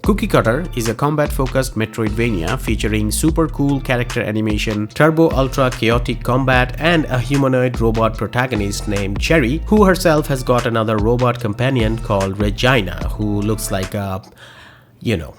Cookie Cutter is a combat-focused Metroidvania featuring super cool character animation, turbo ultra chaotic combat, and a humanoid robot protagonist named Cherry, who herself has got another robot companion called Regina, who looks like a, 2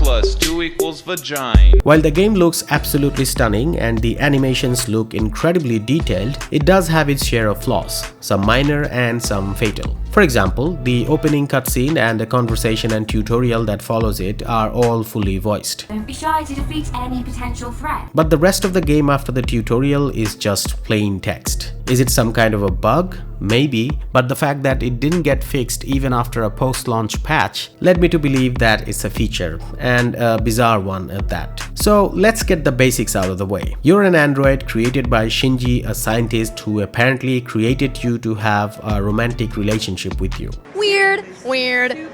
+ 2 = vagina. While the game looks absolutely stunning and the animations look incredibly detailed, it does have its share of flaws, some minor and some fatal. For example, the opening cutscene and the conversation and tutorial that follows it are all fully voiced. Don't be shy to defeat any potential threat. But the rest of the game after the tutorial is just plain text. Is it some kind of a bug? Maybe, but the fact that it didn't get fixed even after a post-launch patch led me to believe that it's a feature, and a bizarre one at that. So let's get the basics out of the way. You're an android created by Shinji, a scientist who apparently created you to have a romantic relationship with you. Weird.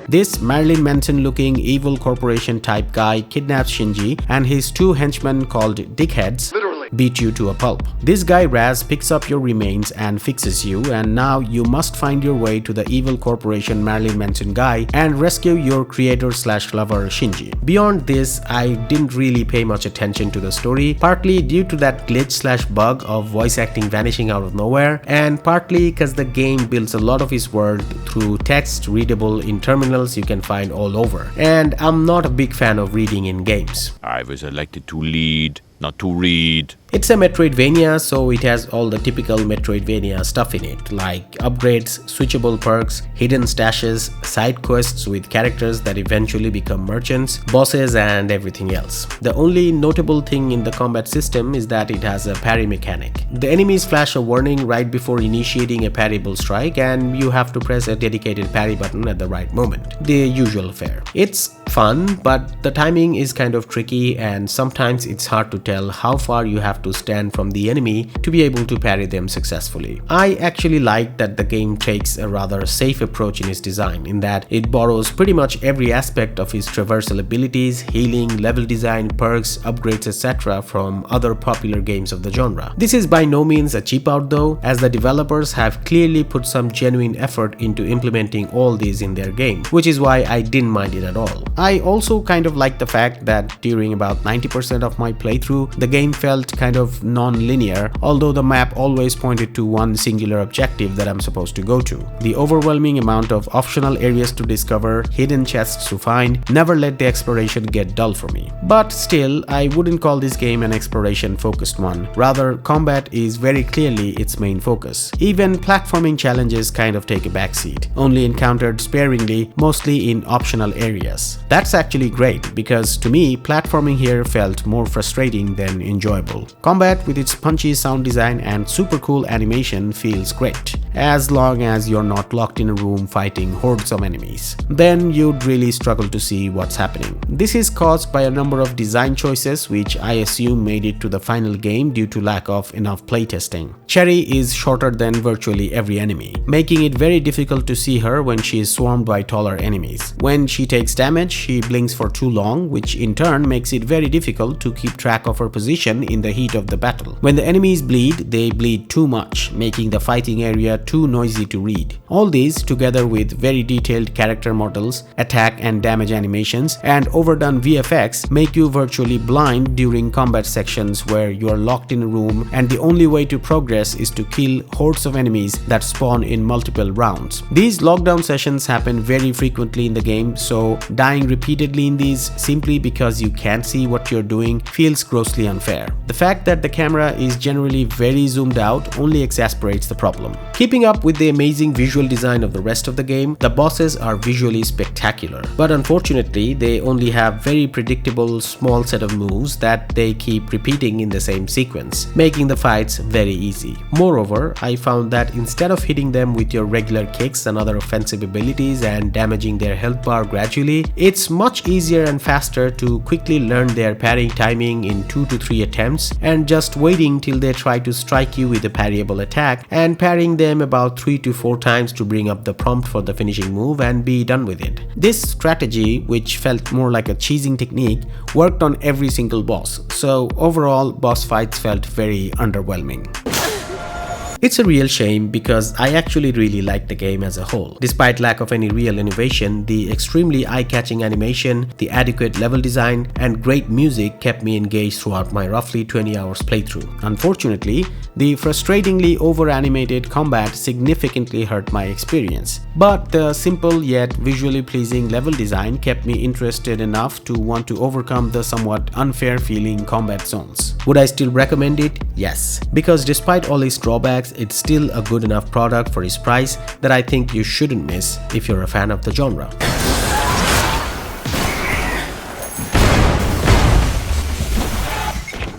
This Marilyn Manson looking evil corporation type guy kidnaps Shinji and his two henchmen called dickheads beat you to a pulp. This guy Raz picks up your remains and fixes you, and now you must find your way to the evil corporation Marilyn Manson guy and rescue your creator/lover Shinji. Beyond this, I didn't really pay much attention to the story, partly due to that glitch/bug of voice acting vanishing out of nowhere, and partly because the game builds a lot of its world through text readable in terminals you can find all over, and I'm not a big fan of reading in games. I was elected to lead, not to read. It's a Metroidvania, so it has all the typical Metroidvania stuff in it, like upgrades, switchable perks, hidden stashes, side quests with characters that eventually become merchants, bosses, and everything else. The only notable thing in the combat system is that it has a parry mechanic. The enemies flash a warning right before initiating a parryable strike, and you have to press a dedicated parry button at the right moment. The usual fare. It's fun, but the timing is kind of tricky, and sometimes it's hard to tell how far you have to stand from the enemy to be able to parry them successfully. I actually like that the game takes a rather safe approach in its design, in that it borrows pretty much every aspect of its traversal abilities, healing, level design, perks, upgrades, etc. from other popular games of the genre. This is by no means a cheap out though, as the developers have clearly put some genuine effort into implementing all these in their game, which is why I didn't mind it at all. I also kind of like the fact that during about 90% of my playthrough, the game felt kind of non-linear, although the map always pointed to one singular objective that I'm supposed to go to. The overwhelming amount of optional areas to discover, hidden chests to find, never let the exploration get dull for me. But still, I wouldn't call this game an exploration-focused one. Rather, combat is very clearly its main focus. Even platforming challenges kind of take a backseat, only encountered sparingly, mostly in optional areas. That's actually great, because to me, platforming here felt more frustrating than enjoyable. Combat with its punchy sound design and super cool animation feels great, as long as you're not locked in a room fighting hordes of enemies. Then you'd really struggle to see what's happening. This is caused by a number of design choices which I assume made it to the final game due to lack of enough playtesting. Cherry is shorter than virtually every enemy, making it very difficult to see her when she is swarmed by taller enemies. When she takes damage, she blinks for too long, which in turn makes it very difficult to keep track of her position in the heat of the battle. When the enemies bleed, they bleed too much, making the fighting area too noisy to read. All these, together with very detailed character models, attack and damage animations, and overdone VFX, make you virtually blind during combat sections where you are locked in a room and the only way to progress is to kill hordes of enemies that spawn in multiple rounds. These lockdown sessions happen very frequently in the game, so dying repeatedly in these simply because you can't see what you're doing feels grossly unfair. The fact that the camera is generally very zoomed out only exasperates the problem. Keeping up with the amazing visual design of the rest of the game, the bosses are visually spectacular, but unfortunately they only have very predictable small set of moves that they keep repeating in the same sequence, making the fights very easy. Moreover, I found that instead of hitting them with your regular kicks and other offensive abilities and damaging their health bar gradually, it's much easier and faster to quickly learn their parrying timing in 2 to 3 attempts and just waiting till they try to strike you with a parryable attack and parrying them about 3 to 4 times to bring up the prompt for the finishing move and be done with it. This strategy, which felt more like a cheesing technique, worked on every single boss, so overall boss fights felt very underwhelming. It's a real shame because I actually really liked the game as a whole. Despite lack of any real innovation, the extremely eye-catching animation, the adequate level design, and great music kept me engaged throughout my roughly 20 hours playthrough. Unfortunately, the frustratingly over-animated combat significantly hurt my experience. But the simple yet visually pleasing level design kept me interested enough to want to overcome the somewhat unfair feeling combat zones. Would I still recommend it? Yes. Because despite all its drawbacks, it's still a good enough product for its price that I think you shouldn't miss if you're a fan of the genre.